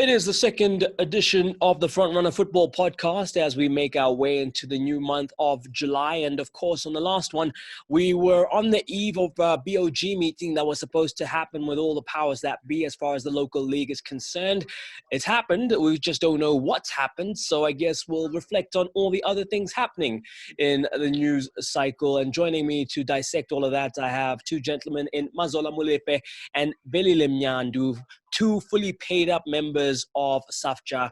It is the second edition of the Frontrunner Football Podcast as we make our way into the new month of July. And of course, on the last one, we were on the eve of a BOG meeting that was supposed to happen with all the powers that be as far as the local league is concerned. It's happened. We just don't know what's happened. So I guess we'll reflect on all the other things happening in the news cycle. And joining me to dissect all of that, I have two gentlemen in Mazola Mulepe and Belile Mnyandu, two fully paid up members of SAFJA,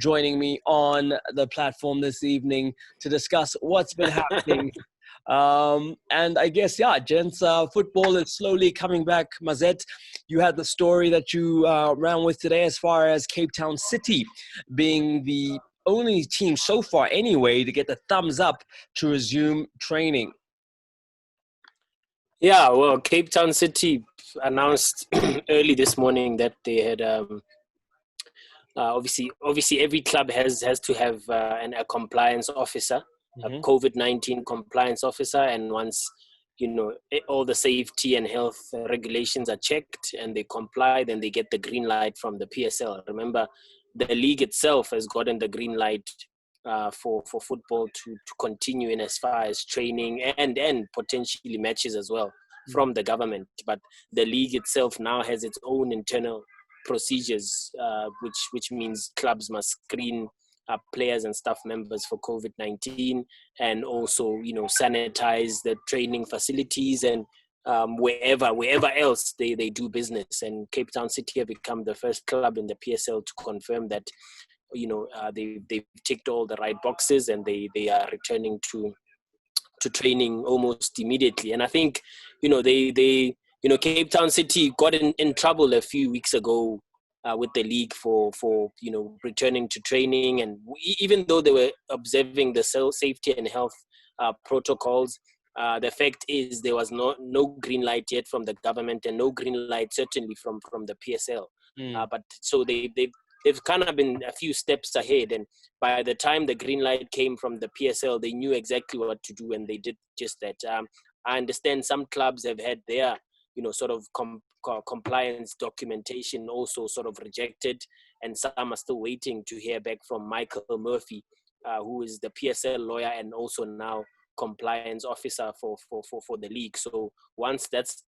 joining me on the platform this evening to discuss what's been happening. And I guess, gents, football is slowly coming back. Mazet, you had the story that you ran with today as far as Cape Town City being the only team so far anyway to get the thumbs up to resume training. Yeah, well, Cape Town City announced early this morning that they had obviously every club has to have a compliance officer, a COVID-19 compliance officer, and once all the safety and health regulations are checked and they comply, then they get the green light from the PSL. Remember, the league itself has gotten the green light for football to continue in as far as training and potentially matches as well from the government. But the league itself now has its own internal procedures, which means clubs must screen players and staff members for COVID-19 and also sanitize the training facilities and wherever else they do business. And Cape Town City have become the first club in the PSL to confirm that they've ticked all the right boxes and they are returning to training almost immediately. And I think Cape Town City got in trouble a few weeks ago with the league for returning to training, and even though they were observing the safety and health protocols, the fact is there was no green light yet from the government and no green light certainly from the PSL. But so they've kind of been a few steps ahead, and by the time the green light came from the PSL, they knew exactly what to do, and they did just that. I understand some clubs have had their, sort of compliance documentation also sort of rejected, and some are still waiting to hear back from Michael Murphy, who is the PSL lawyer and also now compliance officer for the league. So once that's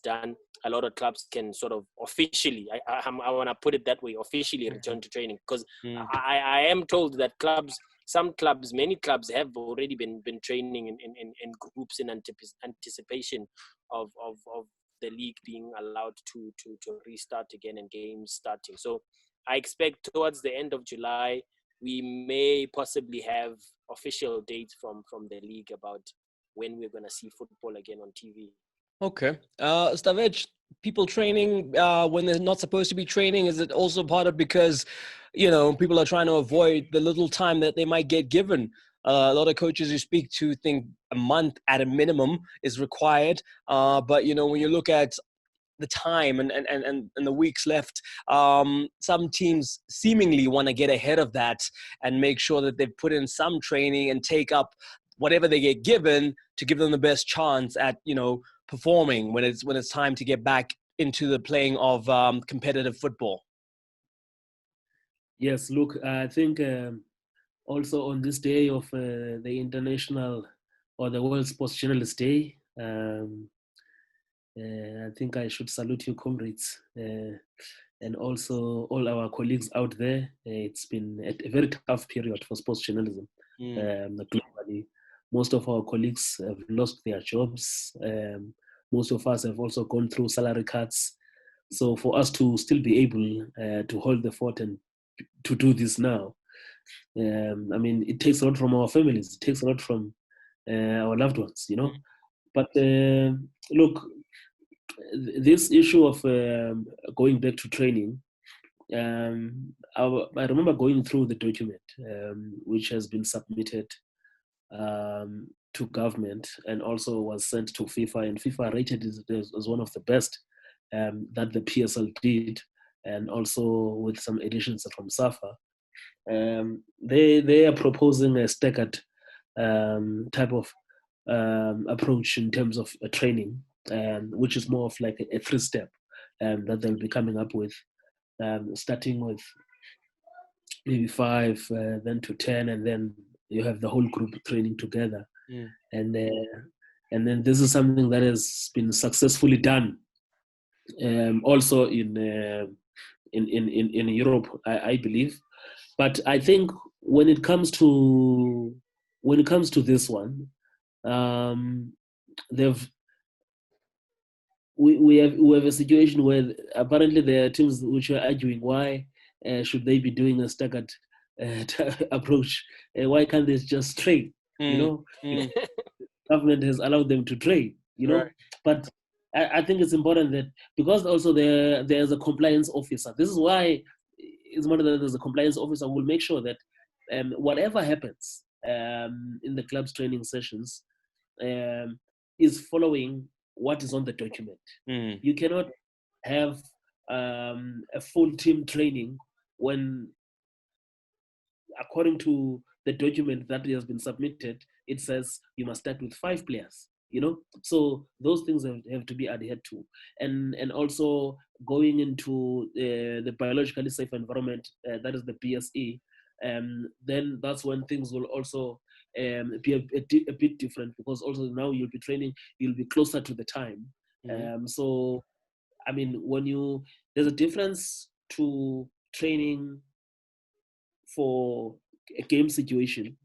done, a lot of clubs can sort of officially, I want to put it that way, officially return to training. Because I am told that many clubs have already been training in groups in anticipation of the league being allowed to restart again and games starting. So I expect towards the end of July, we may possibly have official dates from the league about when we're going to see football again on TV. Okay. Stavej, people training when they're not supposed to be training, is it also part of because, people are trying to avoid the little time that they might get given? A lot of coaches you speak to think a month at a minimum is required. But, when you look at the time and the weeks left, some teams seemingly want to get ahead of that and make sure that they've put in some training and take up whatever they get given to give them the best chance at, performing when it's time to get back into the playing of competitive football. Yes, look, I think also on this day of the International or the World Sports Journalist Day, I think I should salute you, comrades, and also all our colleagues out there. It's been a very tough period for sports journalism globally. Most of our colleagues have lost their jobs. Most of us have also gone through salary cuts. So for us to still be able to hold the fort and to do this now, it takes a lot from our families. It takes a lot from our loved ones, But look, this issue of going back to training, I remember going through the document which has been submitted to government and also was sent to FIFA, and FIFA rated it as one of the best that the PSL did, and also with some additions from SAFA. They are proposing a staggered type of approach in terms of training, which is more of like a 3-step that they'll be coming up with. starting with maybe 5, then to 10, and then you have the whole group training together. And then this is something that has been successfully done also in Europe, I believe. But I think when it comes to this one, we have a situation where apparently there are teams which are arguing why should they be doing a staggered approach? Why can't they just train? Government has allowed them to train, Right. But I think it's important that because also there's a compliance officer. This is why it's important that there's a compliance officer who will make sure that whatever happens in the club's training sessions is following what is on the document. You cannot have a full team training when, according to the document that has been submitted, it says you must start with 5 players. So those things have to be adhered to, and also going into the biologically safe environment, that is the BSE, then that's when things will also be a bit different, because also now you'll be closer to the time. So I mean, there's a difference to training for a game situation,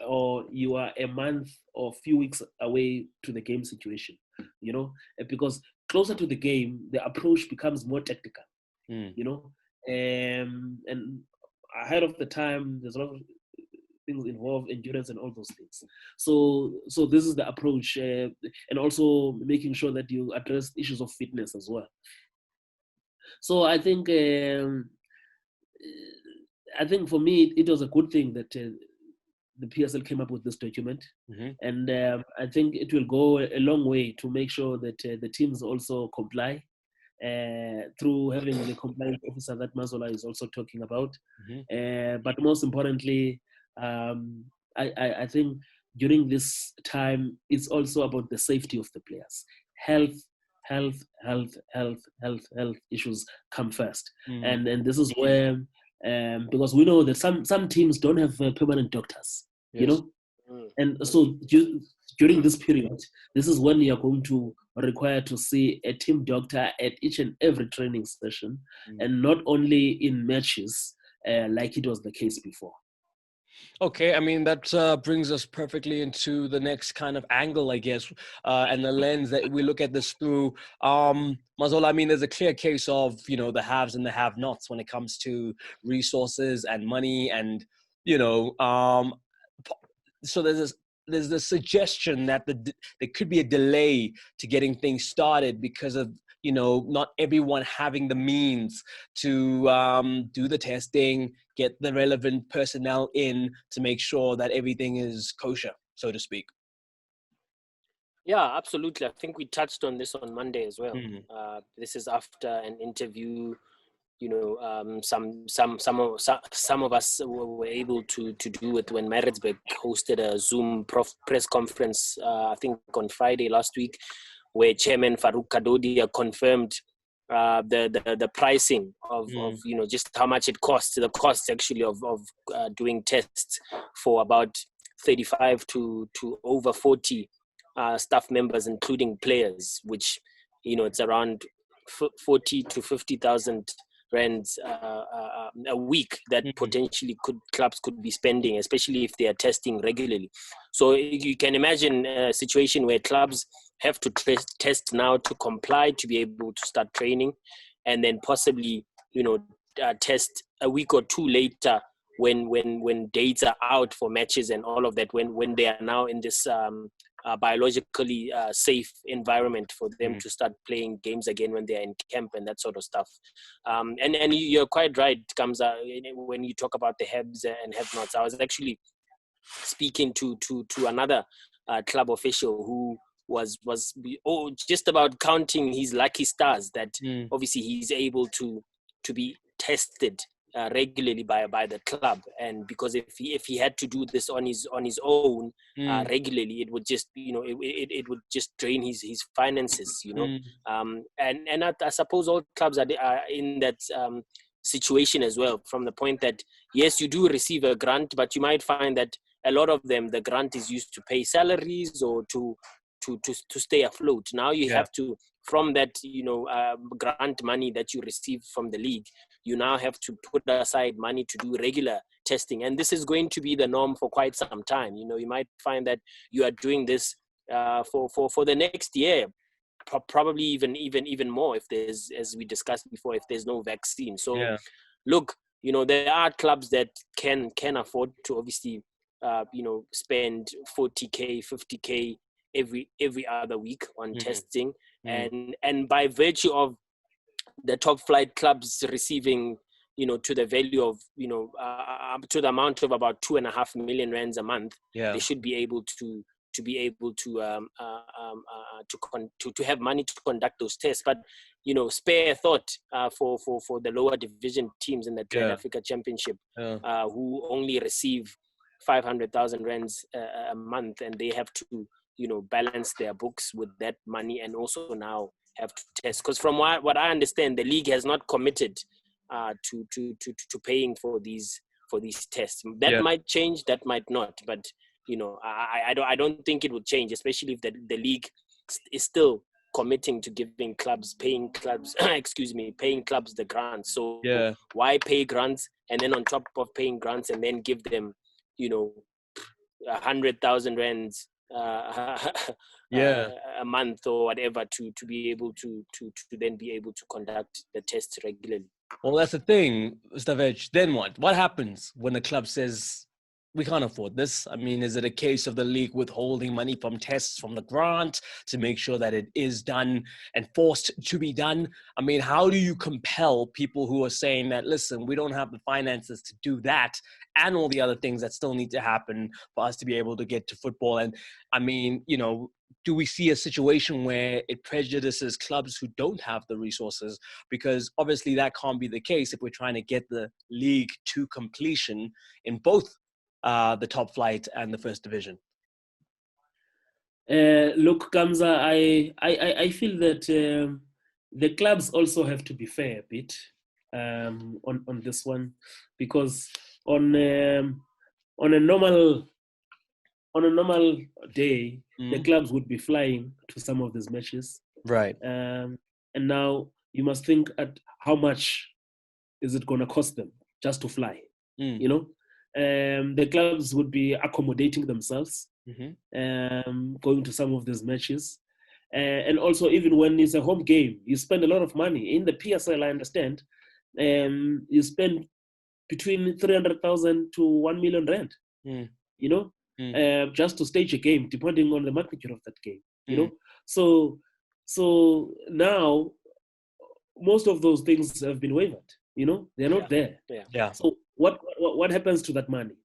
or you are a month or a few weeks away to the game situation, because closer to the game, the approach becomes more tactical, and ahead of the time, there's a lot of things involved, endurance and all those things. So this is the approach, and also making sure that you address issues of fitness as well. So I think for me, it was a good thing that the PSL came up with this document, and I think it will go a long way to make sure that the teams also comply through having the compliance officer that Mazola is also talking about. But most importantly, I think during this time, it's also about the safety of the players. Health issues come first, and this is where. Because we know that some teams don't have permanent doctors, and so during this period, this is when you are going to require to see a team doctor at each and every training session, and not only in matches like it was the case before. Okay, I mean, that brings us perfectly into the next kind of angle, I guess, and the lens that we look at this through. Mazola, I mean, there's a clear case of, the haves and the have-nots when it comes to resources and money, and, so there's the suggestion that there could be a delay to getting things started because of, not everyone having the means to do the testing, get the relevant personnel in to make sure that everything is kosher, so to speak. Yeah, absolutely. I think we touched on this on Monday as well. This is after an interview. Some of us were able to do it when Maritzburg hosted a Zoom press conference, I think on Friday last week, where Chairman Farouk Kadodia confirmed the pricing of just how much it costs, the cost actually of doing tests for about 35 to over 40 staff members, including players, which it's around 40 to 50,000 rands a week that potentially clubs could be spending, especially if they are testing regularly. So you can imagine a situation where clubs have to test now to comply to be able to start training, and then possibly test a week or two later when dates are out for matches and all of that, when they are now in this biologically safe environment for them to start playing games again when they're in camp and that sort of stuff. And you're quite right, Kamza, when you talk about the haves and have-nots. I was actually speaking to another club official who was just about counting his lucky stars that obviously he's able to be tested regularly by the club, and because if he had to do this on his own regularly, it would just it would just drain his finances, and I suppose all clubs are in that situation as well, from the point that yes, you do receive a grant, but you might find that a lot of them, the grant is used to pay salaries or to stay afloat. Now you have to, from that grant money that you receive from the league, you now have to put aside money to do regular testing, and this is going to be the norm for quite some time. You might find that you are doing this for the next year, probably even more, if there's, as we discussed before, if there's no vaccine. So look, there are clubs that can afford to obviously spend 40k 50k every other week on testing, and by virtue of the top flight clubs receiving to the value of to the amount of about 2.5 million rands a month, they should be able to have money to conduct those tests. But spare a thought for the lower division teams in the Pan Africa Championship, who only receive 500,000 rands a month, and they have to balance their books with that money, and also now have to test. Because from what I understand, the league has not committed to paying for these tests. That might change, that might not, but I don't think it would change, especially if the league is still committing to paying clubs the grants. So why pay grants, and then on top of paying grants, and then give them 100,000 rands a month or whatever to be able to then be able to conduct the tests regularly. Well, that's the thing, Stavej. Then what? What happens when the club says, we can't afford this? I mean, is it a case of the league withholding money from tests from the grant to make sure that it is done and forced to be done? I mean, how do you compel people who are saying that, listen, we don't have the finances to do that and all the other things that still need to happen for us to be able to get to football? And I mean, do we see a situation where it prejudices clubs who don't have the resources? Because obviously that can't be the case if we're trying to get the league to completion in both the top flight and the first division. Look, Kamza, I feel that the clubs also have to be fair a bit on this one, because on a normal day, the clubs would be flying to some of these matches, right? And now you must think at how much is it going to cost them just to fly, the clubs would be accommodating themselves, going to some of these matches. And also, even when it's a home game, you spend a lot of money. In the PSL, I understand, you spend between 300,000 to 1 million rand, just to stage a game, depending on the magnitude of that game, So now, most of those things have been waived, they're not there. Yeah. So what happens to that money,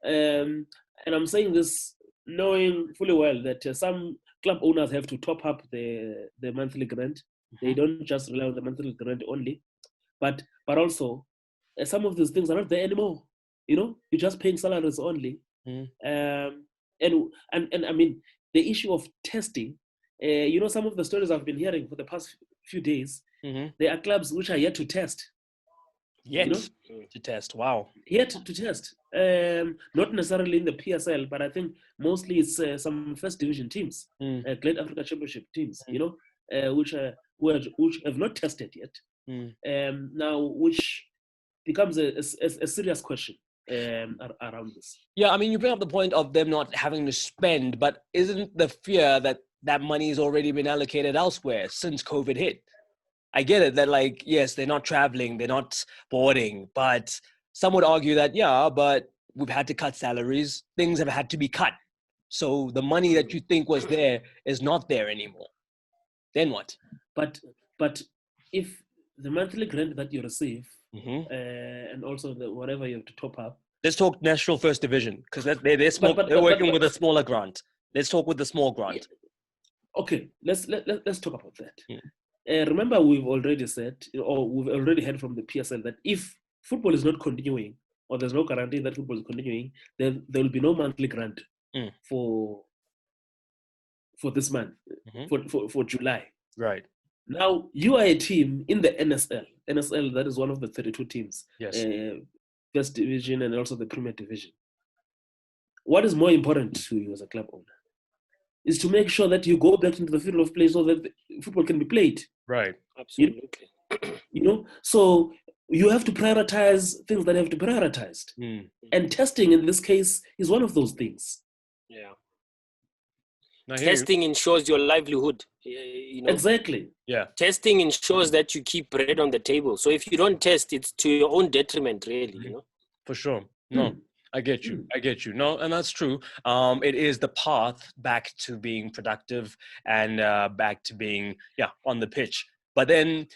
and I'm saying this knowing fully well that some club owners have to top up the monthly grant. They don't just rely on the monthly grant only, but also some of these things are not there anymore. You're just paying salaries only. And I mean, the issue of testing, some of the stories I've been hearing for the past few days, there are clubs which are yet to test. To test. Wow. Yet to test. Not necessarily in the PSL, but I think mostly it's some first division teams, Great Africa Championship teams, which have not tested yet. Now, which becomes a serious question around this. Yeah, I mean, you bring up the point of them not having to spend, but isn't the fear that money has already been allocated elsewhere since COVID hit? I get it that, yes, they're not traveling, they're not boarding, but some would argue that, but we've had to cut salaries, things have had to be cut. So the money that you think was there is not there anymore. Then what? But if the monthly grant that you receive, and also whatever you have to top up. Let's talk National First Division, because they're working with a smaller grant. Let's talk with the small grant. Okay, let's talk about that. Remember, we've already said, or we've already heard from the PSL that if football is not continuing, or there's no guarantee that football is continuing, then there will be no monthly grant for this month, for July. Right. Now, you are a team in the NSL. NSL, that is one of the 32 teams. Yes. First division and also the Premier Division. What is more important to you as a club owner is to make sure that you go back into the field of play so that the football can be played. Right. Absolutely. So you have to prioritize things that have to be prioritized. And testing in this case is one of those things. Yeah. Testing ensures your livelihood. Exactly. Yeah. Testing ensures that you keep bread on the table. So if you don't test, it's to your own detriment, really. For sure. No, I get you. I get you. No, and that's true. It is the path back to being productive and back to being on the pitch. But then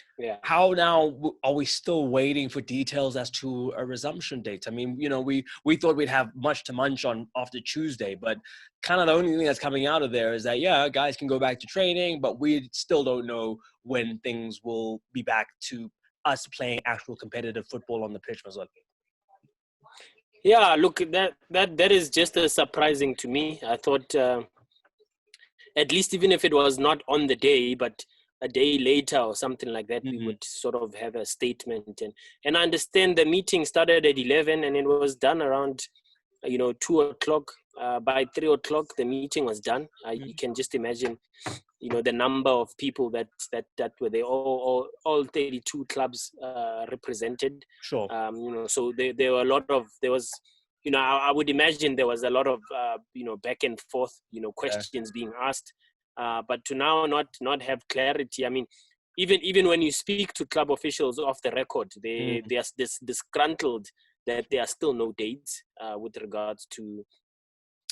how now are we still waiting for details as to a resumption date? I mean, we thought we'd have much to munch on after Tuesday, but kind of the only thing that's coming out of there is that, guys can go back to training, but we still don't know when things will be back to us playing actual competitive football on the pitch. Yeah, look, that is just as surprising to me. I thought at least even if it was not on the day, but a day later or something like that, we would sort of have a statement. And I understand the meeting started at 11 and it was done around, 2 o'clock. By 3 o'clock, the meeting was done. You can just imagine, the number of people that were there, all 32 clubs represented. Sure. So there were I would imagine there was a lot of, back and forth, questions being asked. But to now not have clarity, I mean, even when you speak to club officials off the record, they are disgruntled that there are still no dates with regards to,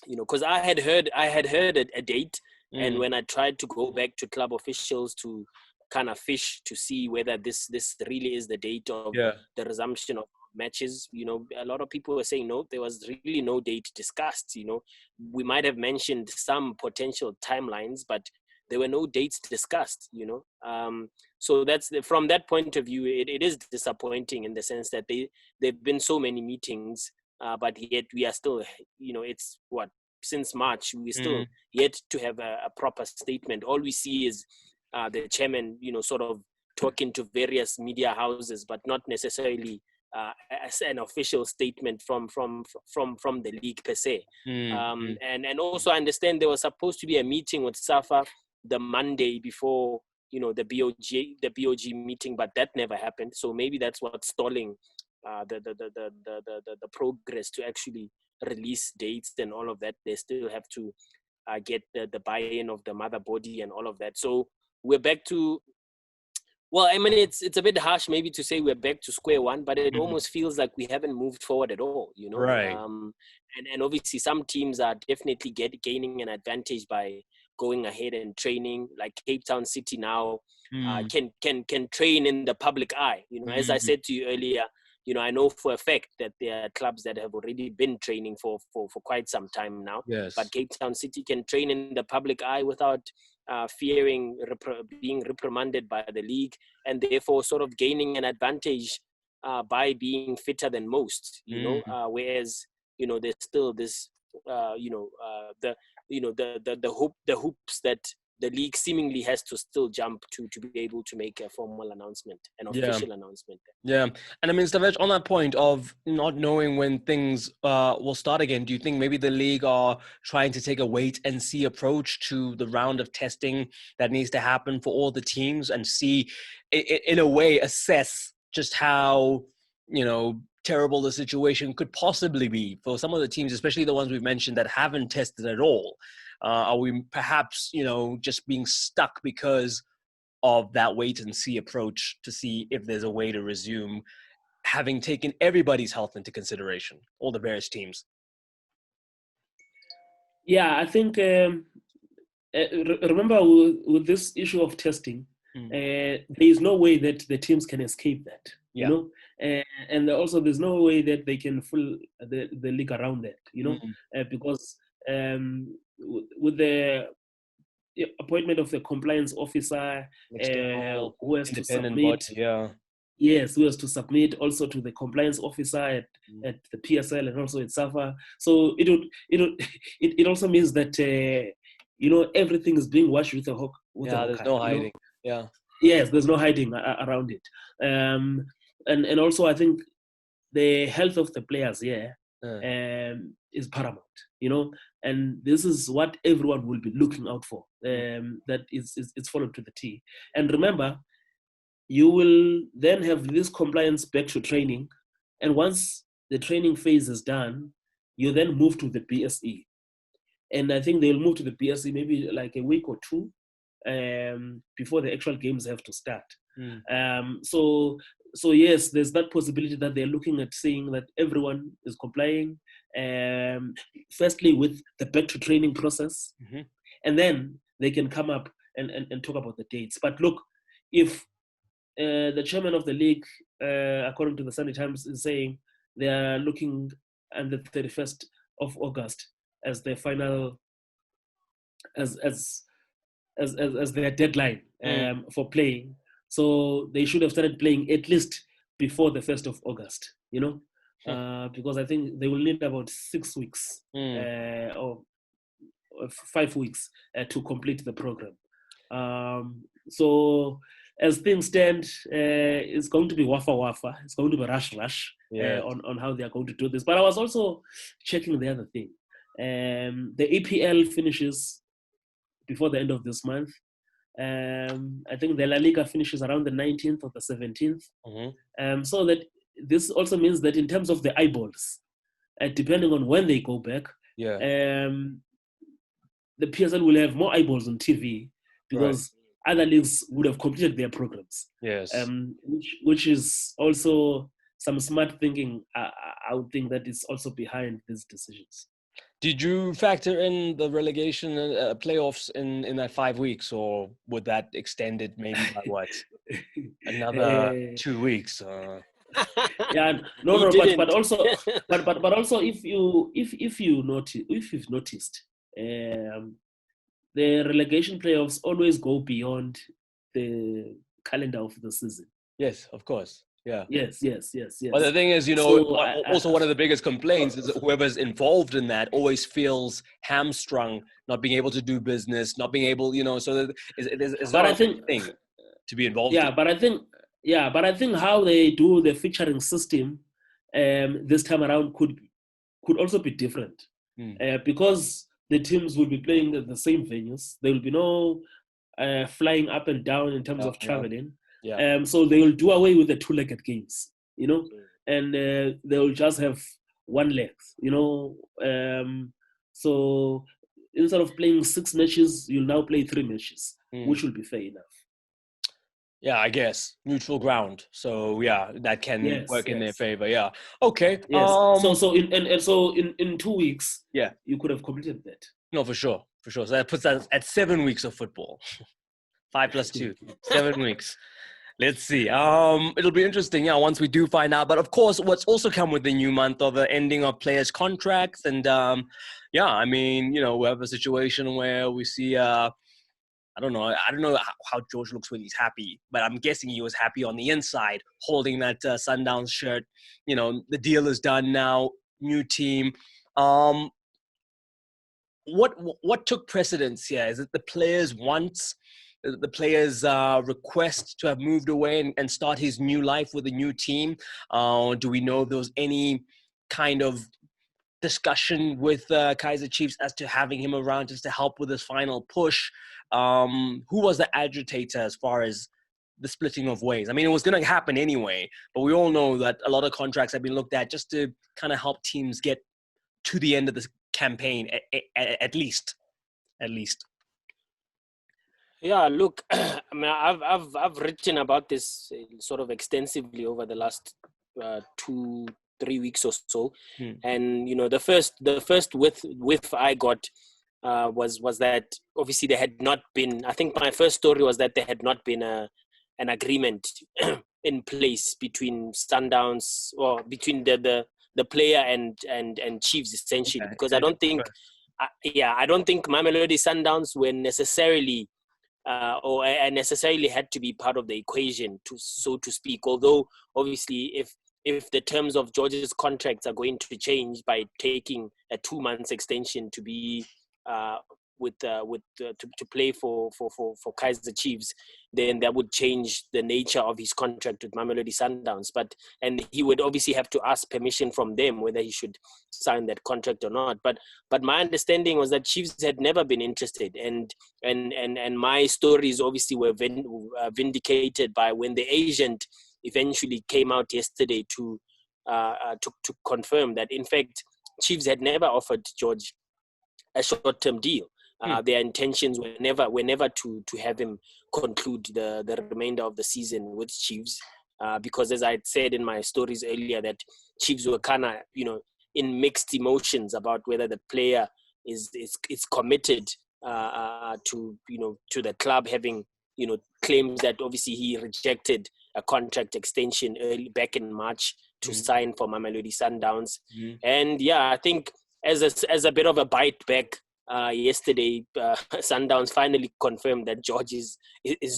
because I had heard a date, and when I tried to go back to club officials to kind of fish to see whether this really is the date of the resumption of matches, a lot of people were saying no, there was really no date discussed. We might have mentioned some potential timelines, but there were no dates discussed. So that's from that point of view, it is disappointing in the sense that there've been so many meetings, but yet we are still, it's since March, we still yet to have a proper statement. All we see is the chairman, sort of talking to various media houses, but not necessarily as an official statement from the league per se. And also I understand there was supposed to be a meeting with SAFA the Monday before, the BOG meeting, but that never happened. So maybe that's what's stalling the progress to actually release dates and all of that. They still have to get the buy-in of the mother body and all of that. So we're back to, well, I mean, it's a bit harsh maybe to say we're back to square one, but it almost feels like we haven't moved forward at all, Right. And obviously some teams are definitely gaining an advantage by going ahead and training, like Cape Town City now can train in the public eye. As I said to you earlier, I know for a fact that there are clubs that have already been training for quite some time now. Yes. But Cape Town City can train in the public eye without fearing being reprimanded by the league, and therefore sort of gaining an advantage by being fitter than most. Whereas there's still this the hoops that the league seemingly has to still jump to be able to make a formal announcement, an official announcement. Yeah. And I mean, Stavej, on that point of not knowing when things will start again, do you think maybe the league are trying to take a wait and see approach to the round of testing that needs to happen for all the teams and see, in a way, assess just how, terrible the situation could possibly be for some of the teams, especially the ones we've mentioned that haven't tested at all? Are we perhaps, just being stuck because of that wait and see approach to see if there's a way to resume, having taken everybody's health into consideration, all the various teams? Yeah, I think, remember with this issue of testing, there is no way that the teams can escape that, and also there's no way that they can fool the league around that, because with the appointment of the compliance officer, who has to submit, body, Yes, we was to submit also to the compliance officer at the PSL and also at SAFA. So it also means that everything is being watched with a hook. There's no hiding. Yeah. Yes, there's no hiding around it. And also I think the health of the players is paramount. And this is what everyone will be looking out for. That it's followed to the T. And remember, you will then have this compliance back to training. And once the training phase is done, you then move to the BSE. And I think they'll move to the BSE maybe like a week or two before the actual games have to start. So yes, there's that possibility that they're looking at seeing that everyone is complying, firstly with the back to training process, and then they can come up and talk about the dates. But look, if the chairman of the league, according to the Sunday Times, is saying they are looking at the 31st of August as their final, as their deadline for playing. So they should have started playing at least before the 1st of August, because I think they will need about 6 weeks or 5 weeks to complete the program. So as things stand, it's going to be wafa. It's going to be rush on how they are going to do this. But I was also checking the other thing. The EPL finishes before the end of this month. I think the La Liga finishes around the 19th or the 17th. So that this also means that in terms of the eyeballs, depending on when they go back, the PSL will have more eyeballs on TV because other leagues would have completed their programs. Yes. Which is also some smart thinking. I would think that is also behind these decisions. Did you factor in the relegation playoffs in that 5 weeks, or would that extend it maybe by what? Another 2 weeks? But also if you've noticed, the relegation playoffs always go beyond the calendar of the season. Yes, of course. Yeah. Yes. But the thing is, also one of the biggest complaints is that whoever's involved in that always feels hamstrung, not being able to do business, not being able, so that it's not a thing to be involved in. But I think how they do the featuring system this time around could also be different. Because the teams will be playing at the same venues. There will be no flying up and down in terms of traveling. So they will do away with the two-legged games, and they will just have one leg, so instead of playing 6 matches, you'll now play 3 matches, which will be fair enough. Yeah, I guess neutral ground. So that can work in their favor. Yeah. Okay. Yes. So in 2 weeks, you could have completed that. No, for sure. So that puts us at 7 weeks of football. 5 + 2, 7 weeks. Let's see. It'll be interesting, once we do find out. But of course, what's also come with the new month of the ending of players' contracts, and we have a situation where we see. I don't know how George looks when he's happy, but I'm guessing he was happy on the inside, holding that Sundowns shirt. The deal is done now. New team. What took precedence here? Is it the players' wants? The players' request to have moved away and start his new life with a new team? Do we know if there was any kind of discussion with Kaizer Chiefs as to having him around just to help with his final push? Who was the agitator as far as the splitting of ways? I mean, it was going to happen anyway, but we all know that a lot of contracts have been looked at just to kind of help teams get to the end of this campaign, at least. Yeah, look, I mean, I've written about this sort of extensively over the last 2-3 weeks or so, and the first whiff I got was that obviously there had not been. I think my first story was that there had not been an agreement in place between Sundowns, or between the player and Chiefs, essentially, because I don't think Mamelodi Sundowns were necessarily or necessarily had to be part of the equation, so to speak. Although obviously, if the terms of George's contracts are going to change by taking a 2 months extension to be to play for Kaizer Chiefs, then that would change the nature of his contract with Mamelodi Sundowns. And he would obviously have to ask permission from them whether he should sign that contract or not. But my understanding was that Chiefs had never been interested, and my stories obviously were vindicated by when the agent eventually came out yesterday to confirm that in fact Chiefs had never offered George a short-term deal. Their intentions were never to have him conclude the remainder of the season with Chiefs, because as I said in my stories earlier, that Chiefs were kind of in mixed emotions about whether the player is committed to the club, having claims that obviously he rejected a contract extension back in March to sign for Mamelodi Sundowns. And yeah, I think as a bit of a bite back, yesterday, Sundowns finally confirmed that George is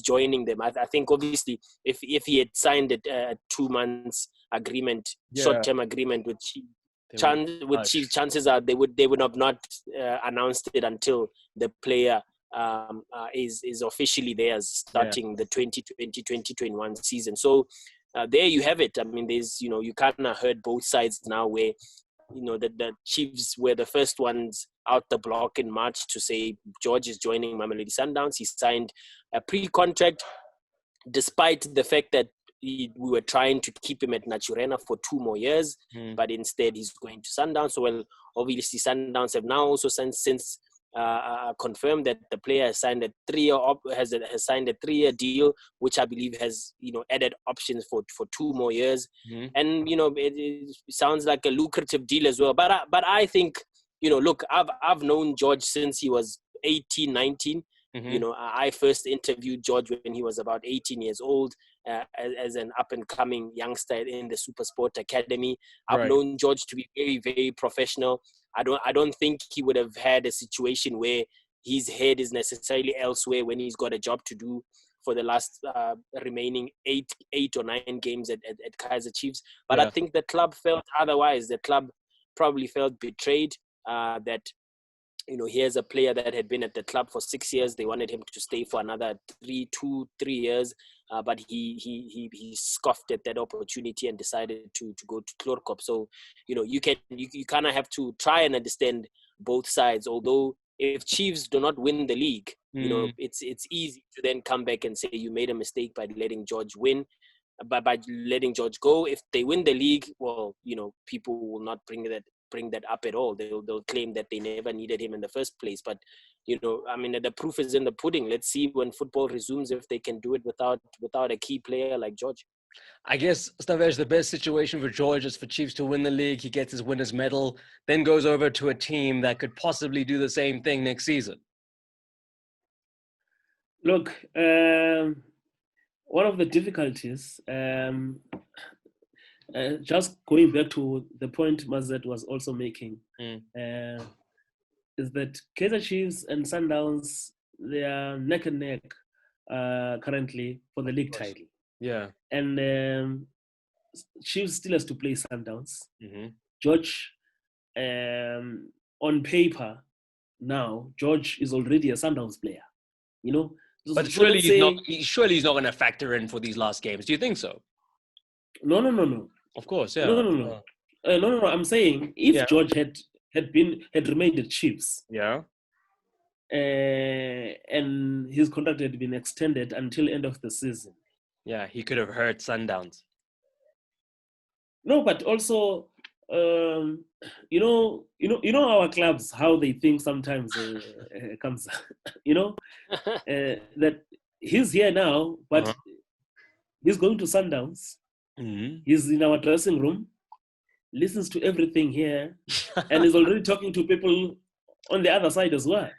joining them. I think obviously if he had signed a 2 months agreement, short-term agreement with Chiefs, chances are they would have not announced it until the player is officially theirs, starting the 2020-2021 season. So there you have it. I mean, there's you kind of heard both sides now, where the Chiefs were the first ones out the block in March to say George is joining Mamelodi Sundowns. He signed a pre-contract despite the fact that we were trying to keep him at Naturena for 2 more years, but instead he's going to Sundowns. So, well, obviously Sundowns have now also since confirmed that the player has signed a 3-year deal, which I believe has added options for 2 more years, and it sounds like a lucrative deal as well. But I think look, I've known George since he was 18, 19. I first interviewed George when he was about 18 years old, as an up-and-coming youngster in the SuperSport Academy. I've known George to be very, very professional. I don't think he would have had a situation where his head is necessarily elsewhere when he's got a job to do for the last remaining 8 or 9 games at Kaizer Chiefs. But I think the club felt otherwise. The club probably felt betrayed, that here's a player that had been at the club for 6 years. They wanted him to stay for another 3 years, but he scoffed at that opportunity and decided to go to Chlorkop. So you kind of have to try and understand both sides. Although if Chiefs do not win the league, it's easy to then come back and say you made a mistake by letting George win. But by letting George go, if they win the league, well, people will not bring that up at all. They'll claim that they never needed him in the first place. But I mean, the proof is in the pudding. Let's see when football resumes if they can do it without a key player like George. I guess, Stavej, the best situation for George is for Chiefs to win the league. He gets his winner's medal, then goes over to a team that could possibly do the same thing next season. Look, one of the difficulties, just going back to the point Mazet was also making, is that Kaizer Chiefs and Sundowns, they are neck and neck currently for the league title. Yeah. And Chiefs still has to play Sundowns. George, on paper now, George is already a Sundowns player, But So surely let's he's not going to factor in for these last games. Do you think so? No. Of course, yeah. No. No. I'm saying if George had remained at Chiefs, and his contract had been extended until end of the season, he could have hurt Sundowns. No, but also, our clubs, how they think sometimes comes, that he's here now, but he's going to Sundowns. He's in our dressing room, listens to everything here, and is already talking to people on the other side as well.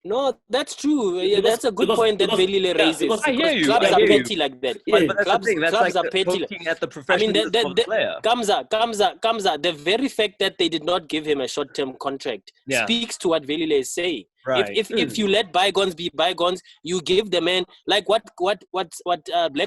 No, that's true. Yeah, that's a good point that Velile raises. Because I hear you. Clubs I are hear you. petty like that. Yeah. But that's the thing. That's Clubs like are petty. poking at the I mean, professionalism of the player. Kamza, the very fact that they did not give him a short-term contract speaks to what Velile is saying. Right. If you let bygones be bygones, you give the man like what Black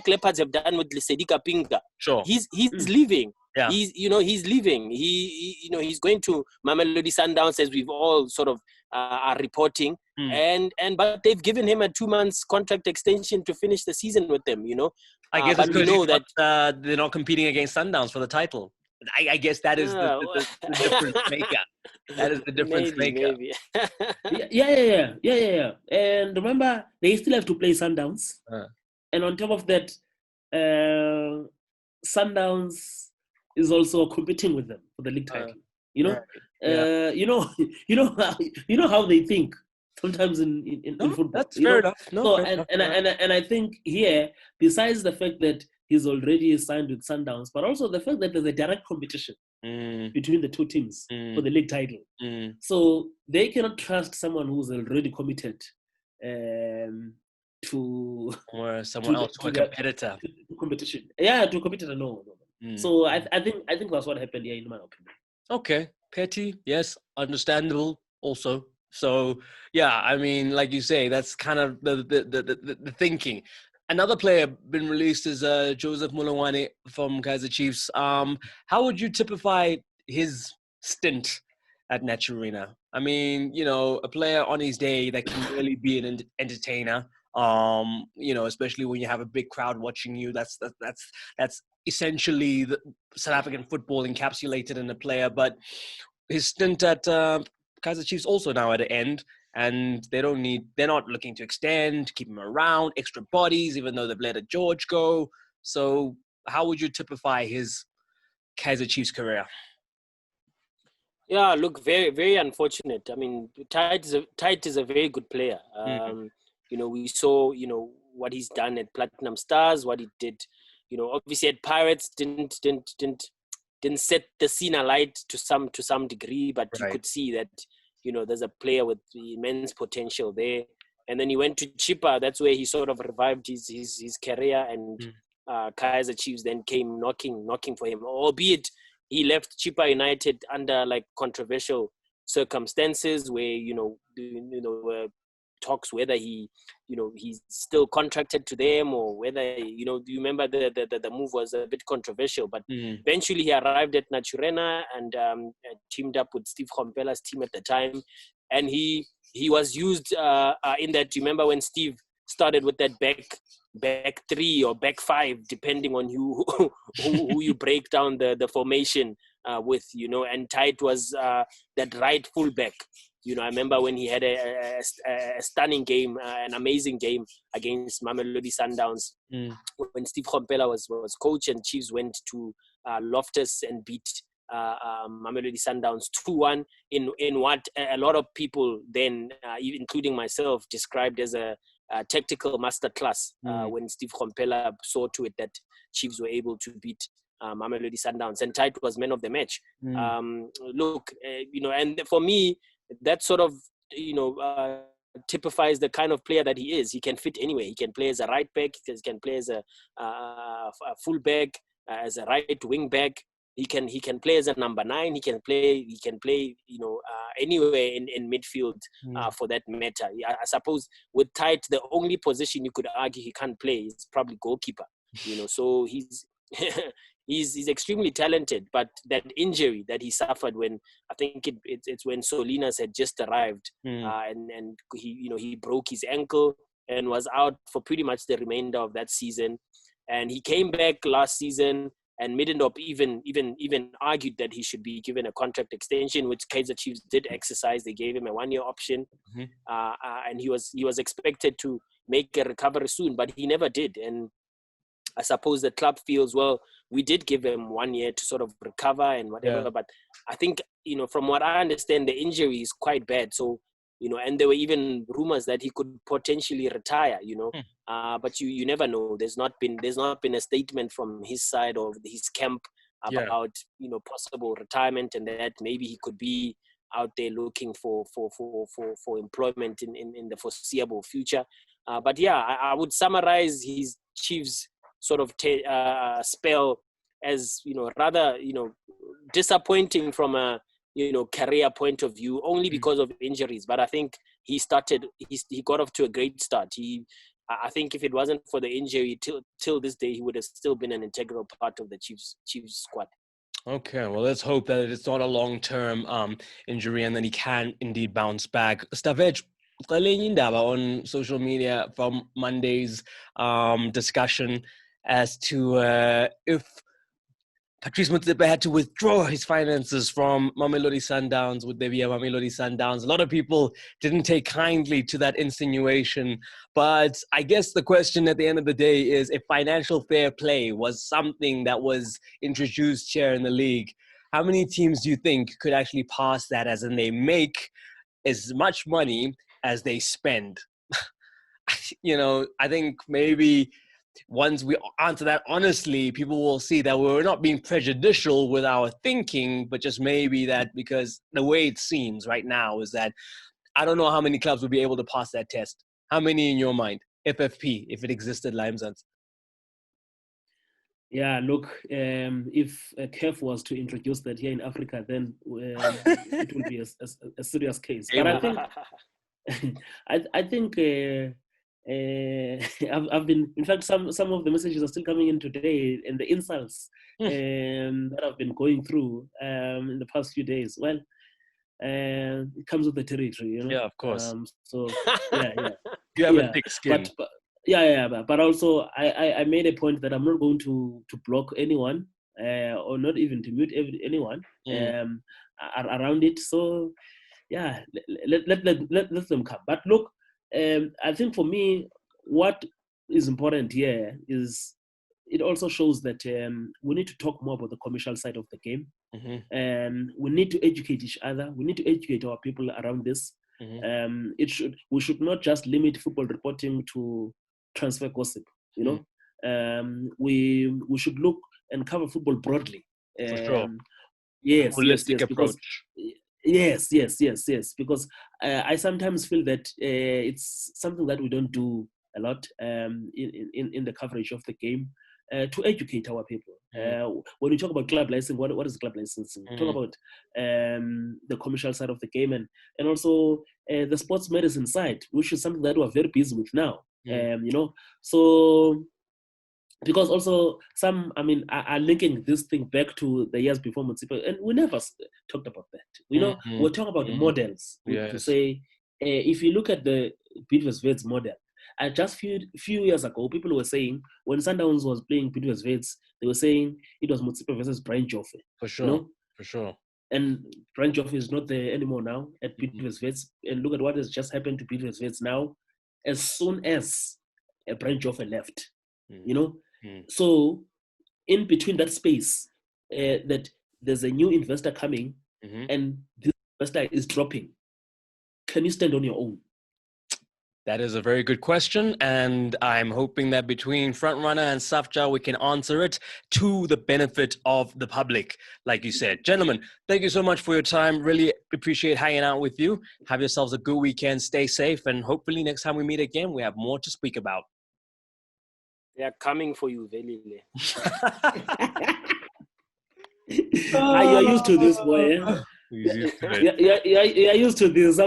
Leopards have done with Lesedi Kapinga. Sure. He's leaving. Yeah. He's leaving. He's going to Mamelodi Sundowns, as we've all sort of are reporting. But they've given him a 2 months contract extension to finish the season with them. I guess but it's we know that they're not competing against Sundowns for the title. I guess that is the difference maker. That is the difference maker. Maybe. Yeah. And remember, they still have to play Sundowns. And on top of that, Sundowns is also competing with them for the league title. You know how they think sometimes in football. That's fair enough. And I think here, besides the fact that he's already signed with Sundowns, but also the fact that there's a direct competition between the two teams for the league title. So they cannot trust someone who's already committed to someone else, to a competitor. To competition. Yeah, to a competitor, no. So I think that's what happened here, in my opinion. Okay, petty, yes, understandable also. So yeah, I mean, like you say, that's kind of the thinking. Another player been released is Joseph Mulongwane from Kaizer Chiefs. How would you typify his stint at Naturena? I mean, a player on his day that can really be an entertainer. Especially when you have a big crowd watching you. That's essentially the South African football encapsulated in a player. But his stint at Kaizer Chiefs also now at an end, and they're not looking to extend, keep him around, extra bodies, even though they've let a George go. So how would you typify his Kaizer Chiefs career? Yeah, look, very, very unfortunate. I mean, Tite is a very good player. We saw, what he's done at Platinum Stars, what he did, obviously at Pirates didn't set the scene alight to some degree, but you could see that, there's a player with immense potential there. And then he went to Chippa. That's where he sort of revived his career, and Kaizer Chiefs then came knocking for him, albeit he left Chippa United under like controversial circumstances where, talks whether he's still contracted to them or whether, do you remember the move was a bit controversial, but eventually he arrived at Naturena and teamed up with Steve Kompella's team at the time. And he was used in that, you remember when Steve started with that back three or back five, depending on who you break down the formation with, and Tite was that right fullback. I remember when he had a stunning game, an amazing game against Mamelodi Sundowns, when Steve Kompella was coach, and Chiefs went to Loftus and beat Mamelodi Sundowns 2-1 in what a lot of people then, including myself, described as a tactical masterclass when Steve Kompella saw to it that Chiefs were able to beat Mamelodi Sundowns, and Tite was man of the match. And for me, that sort of, typifies the kind of player that he is. He can fit anywhere. He can play as a right back. He can play as a full back, as a right wing back. He can play as a number 9. He can play anywhere in midfield for that matter. I suppose with Tite, the only position you could argue he can't play is probably goalkeeper. So he's he's extremely talented, but that injury that he suffered when, I think it's when Solinas had just arrived, and he broke his ankle and was out for pretty much the remainder of that season. And he came back last season, and Middendorp even argued that he should be given a contract extension, which Kaizer Chiefs did exercise. They gave him a 1-year option, and he was expected to make a recovery soon, but he never did. And I suppose the club feels, well, we did give him 1 year to sort of recover and whatever. But I think, from what I understand, the injury is quite bad. So, and there were even rumors that he could potentially retire, but you never know. There's not been a statement from his side or his camp about, possible retirement, and that maybe he could be out there looking for employment in the foreseeable future. But yeah, I would summarize his Chiefs sort of spell as, rather, disappointing from a, career point of view, only because of injuries. But I think he got off to a great start. I think if it wasn't for the injury till this day, he would have still been an integral part of the Chiefs squad. Okay, well, let's hope that it's not a long-term injury and then he can indeed bounce back. Stavej, on social media from Monday's discussion as to if Patrice Motsepe had to withdraw his finances from Mamelodi Sundowns, would there be a Mamelodi Sundowns? A lot of people didn't take kindly to that insinuation. But I guess the question at the end of the day is, if financial fair play was something that was introduced here in the league, how many teams do you think could actually pass that, as in they make as much money as they spend? I think maybe once we answer that honestly, people will see that we're not being prejudicial with our thinking, but just maybe that because the way it seems right now is that I don't know how many clubs will be able to pass that test. How many in your mind? FFP, if it existed, Limesons? Yeah, look, if CAF was to introduce that here in Africa, then it will be a serious case. But I think I've been, in fact, some of the messages are still coming in today, and the insults that I've been going through in the past few days. Well, it comes with the territory, Yeah, of course. So yeah. You have a thick skin. But also I made a point that I'm not going to block anyone or not even to mute anyone around it. So yeah, let them come. But look, I think for me, what is important here is it also shows that we need to talk more about the commercial side of the game. And we need to educate each other. We need to educate our people around this. We should not just limit football reporting to transfer gossip. We should look and cover football broadly. For sure. Yes, holistic approach. Yes. Because I sometimes feel that it's something that we don't do a lot in the coverage of the game to educate our people. When we talk about club licensing, what is club licensing? Talk about the commercial side of the game and also the sports medicine side, which is something that we're very busy with now. So because also some, are linking this thing back to the years before Motsepe, and we never talked about that. We're talking about the models to say, if you look at the Bidvest Wits model, just few years ago, people were saying when Sundowns was playing Bidvest Wits, they were saying it was Motsepe versus Brian Joffe. For sure, for sure. And Brian Joffe is not there anymore now at Bidvest Wits. And look at what has just happened to Bidvest Wits now. As soon as Brian Joffe left, So in between that space, that there's a new investor coming, and this investor is dropping. Can you stand on your own? That is a very good question, and I'm hoping that between Frontrunner and Safja, we can answer it to the benefit of the public, like you said. Gentlemen, thank you so much for your time. Really appreciate hanging out with you. Have yourselves a good weekend. Stay safe, and hopefully next time we meet again, we have more to speak about. They are coming for you, Velile. You're used to this, boy. He's used to it. You're used to this.